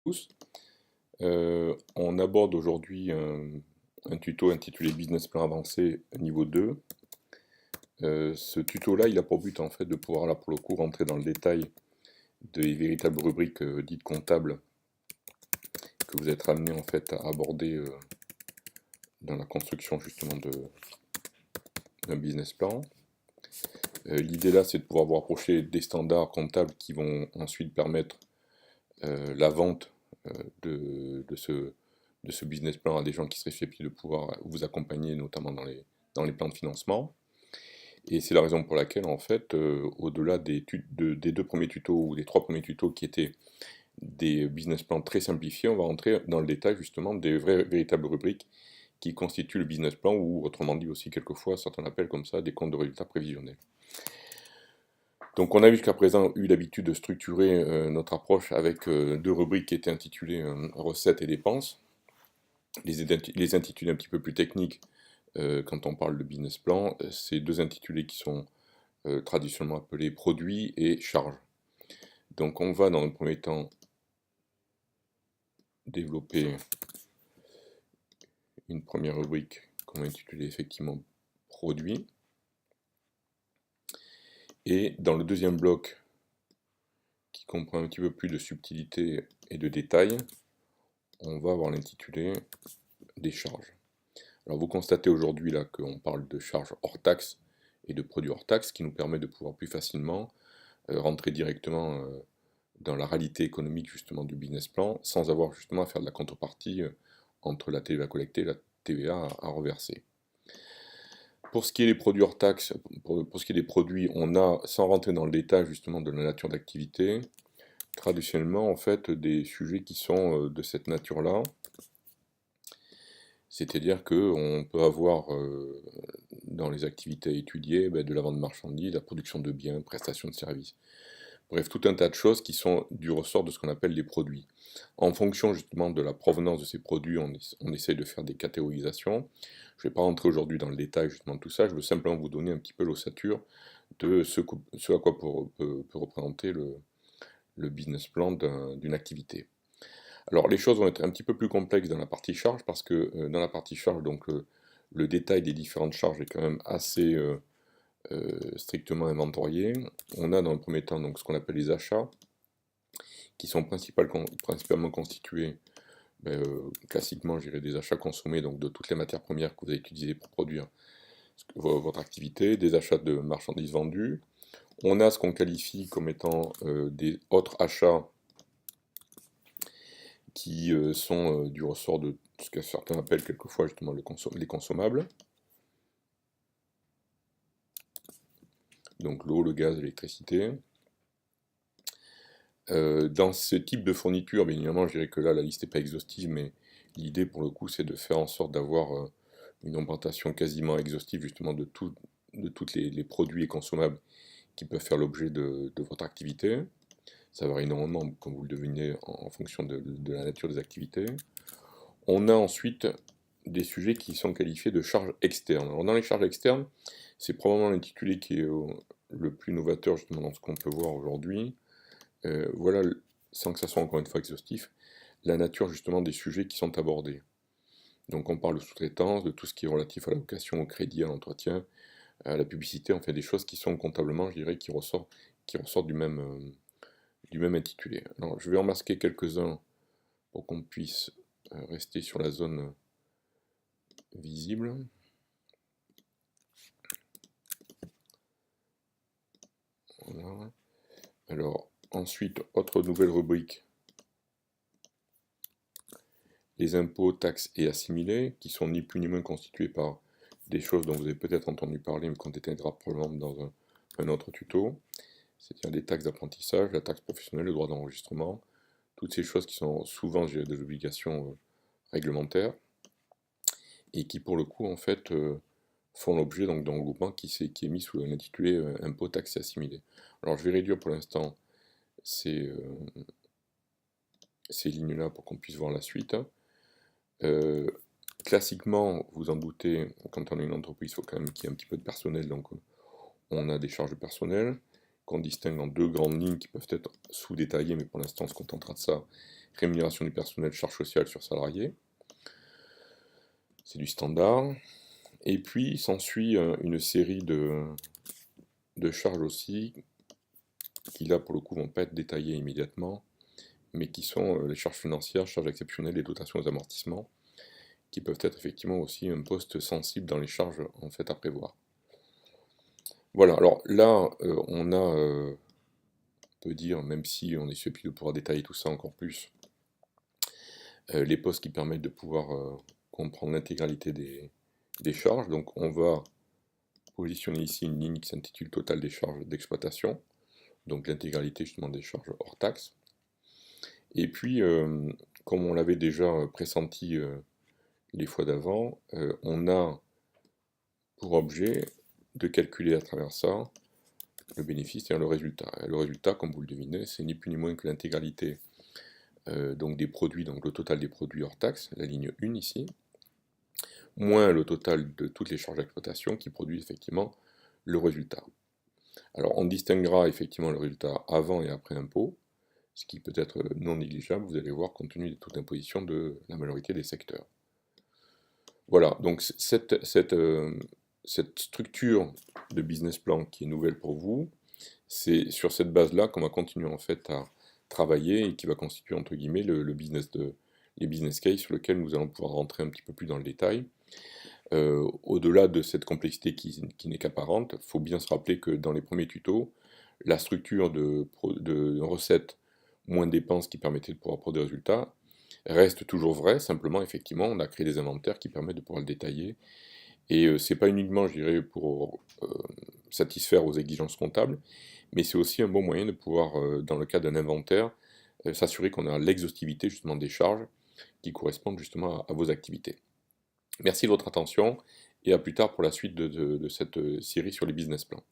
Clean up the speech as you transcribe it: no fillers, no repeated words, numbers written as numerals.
Tous. On aborde aujourd'hui un tuto intitulé Business Plan avancé niveau 2. Ce tuto-là, il a pour but en fait de pouvoir là pour le coup rentrer dans le détail des véritables rubriques dites comptables que vous êtes amené en fait à aborder dans la construction justement d'un business plan. L'idée là, c'est de pouvoir vous rapprocher des standards comptables qui vont ensuite permettre la vente de ce business plan à des gens qui seraient susceptibles de pouvoir vous accompagner, notamment dans les plans de financement. Et c'est la raison pour laquelle, en fait, au-delà des deux premiers tutos ou des trois premiers tutos qui étaient des business plans très simplifiés, on va rentrer dans le détail justement des véritables rubriques qui constituent le business plan, ou autrement dit aussi quelquefois, certains appellent comme ça des comptes de résultats prévisionnels. Donc on a jusqu'à présent eu l'habitude de structurer notre approche avec deux rubriques qui étaient intitulées recettes et dépenses. Les intitulés un petit peu plus techniques quand on parle de business plan, c'est deux intitulés qui sont traditionnellement appelés produits et charges. Donc on va dans le premier temps développer une première rubrique qu'on va intituler effectivement produits. Et dans le deuxième bloc, qui comprend un petit peu plus de subtilité et de détails, on va avoir l'intitulé des charges. Alors vous constatez aujourd'hui là qu'on parle de charges hors taxe et de produits hors taxe, qui nous permet de pouvoir plus facilement rentrer directement dans la réalité économique justement du business plan, sans avoir justement à faire de la contrepartie entre la TVA collectée et la TVA à reverser. Pour ce qui est des produits hors taxe, pour ce qui est des produits, on a, sans rentrer dans le détail justement de la nature d'activité, traditionnellement en fait des sujets qui sont de cette nature-là. C'est-à-dire qu'on peut avoir dans les activités à étudier de la vente de marchandises, la production de biens, prestation de services. Bref, tout un tas de choses qui sont du ressort de ce qu'on appelle les produits. En fonction justement de la provenance de ces produits, on essaye de faire des catégorisations. Je ne vais pas rentrer aujourd'hui dans le détail justement de tout ça, je veux simplement vous donner un petit peu l'ossature de ce à quoi peut représenter le business plan d'une activité. Alors les choses vont être un petit peu plus complexes dans la partie charge, parce que dans la partie charge, donc le détail des différentes charges est quand même assez strictement inventorié. On a dans le premier temps donc ce qu'on appelle les achats, qui sont principalement constitués classiquement, je dirais, des achats consommés, donc de toutes les matières premières que vous avez utilisées pour produire votre activité, des achats de marchandises vendues. On a ce qu'on qualifie comme étant des autres achats qui sont du ressort de ce que certains appellent quelquefois justement les consommables. Donc l'eau, le gaz, l'électricité. Dans ce type de fourniture, bien évidemment, je dirais que là, la liste n'est pas exhaustive, mais l'idée, pour le coup, c'est de faire en sorte d'avoir une augmentation quasiment exhaustive, justement, de tous les produits et consommables qui peuvent faire l'objet de votre activité. Ça varie énormément, comme vous le devinez, en fonction de la nature des activités. On a ensuite des sujets qui sont qualifiés de charges externes. Alors, dans les charges externes, c'est probablement l'intitulé qui est le plus novateur, justement, dans ce qu'on peut voir aujourd'hui. Voilà, sans que ça soit encore une fois exhaustif, la nature justement des sujets qui sont abordés. Donc on parle de sous-traitance, de tout ce qui est relatif à la location, au crédit, à l'entretien, à la publicité, on fait des choses qui sont comptablement, je dirais, qui ressortent du même intitulé. Alors je vais en masquer quelques-uns pour qu'on puisse rester sur la zone visible. Voilà. Alors ensuite, autre nouvelle rubrique, les impôts, taxes et assimilés, qui sont ni plus ni moins constitués par des choses dont vous avez peut-être entendu parler, mais qu'on détaillera probablement dans un autre tuto, c'est-à-dire les taxes d'apprentissage, la taxe professionnelle, le droit d'enregistrement, toutes ces choses qui sont souvent des obligations réglementaires, et qui pour le coup en fait font l'objet donc d'un regroupement qui est mis sous l'intitulé impôts, taxes et assimilés. Alors je vais réduire pour l'instant ces, ces lignes-là pour qu'on puisse voir la suite. Classiquement, vous en doutez, quand on a une entreprise, il faut quand même qu'il y ait un petit peu de personnel, donc on a des charges de personnel. qu'on distingue en deux grandes lignes qui peuvent être sous-détaillées, mais pour l'instant on se contentera de ça. Rémunération du personnel, charges sociales sur salariés. C'est du standard. Et puis s'ensuit une série de charges aussi, qui là pour le coup vont pas être détaillées immédiatement, mais qui sont les charges financières, charges exceptionnelles et dotations aux amortissements, qui peuvent être effectivement aussi un poste sensible dans les charges en fait à prévoir. Voilà, alors là on a, on peut dire, même si on est susceptible de pouvoir détailler tout ça encore plus, les postes qui permettent de pouvoir comprendre l'intégralité des charges. Donc on va positionner ici une ligne qui s'intitule total des charges d'exploitation, donc l'intégralité justement des charges hors taxes. Et puis, comme on l'avait déjà pressenti les fois d'avant, on a pour objet de calculer à travers ça le bénéfice, c'est-à-dire le résultat. Et le résultat, comme vous le devinez, c'est ni plus ni moins que l'intégralité donc des produits, donc le total des produits hors taxes, la ligne 1 ici, moins le total de toutes les charges d'exploitation qui produisent effectivement le résultat. Alors on distinguera effectivement le résultat avant et après impôt, ce qui peut être non négligeable, vous allez voir, compte tenu de toute imposition de la majorité des secteurs. Voilà, donc cette structure de business plan qui est nouvelle pour vous, c'est sur cette base-là qu'on va continuer en fait à travailler et qui va constituer entre guillemets les business case sur lesquels nous allons pouvoir rentrer un petit peu plus dans le détail. Au-delà de cette complexité qui n'est qu'apparente, il faut bien se rappeler que dans les premiers tutos, la structure de recettes moins dépenses qui permettait de pouvoir produire des résultats reste toujours vraie, simplement effectivement on a créé des inventaires qui permettent de pouvoir le détailler, et c'est pas uniquement, je dirais, pour satisfaire aux exigences comptables, mais c'est aussi un bon moyen de pouvoir, dans le cas d'un inventaire, s'assurer qu'on a l'exhaustivité justement des charges qui correspondent justement à vos activités. Merci de votre attention et à plus tard pour la suite de cette série sur les business plans.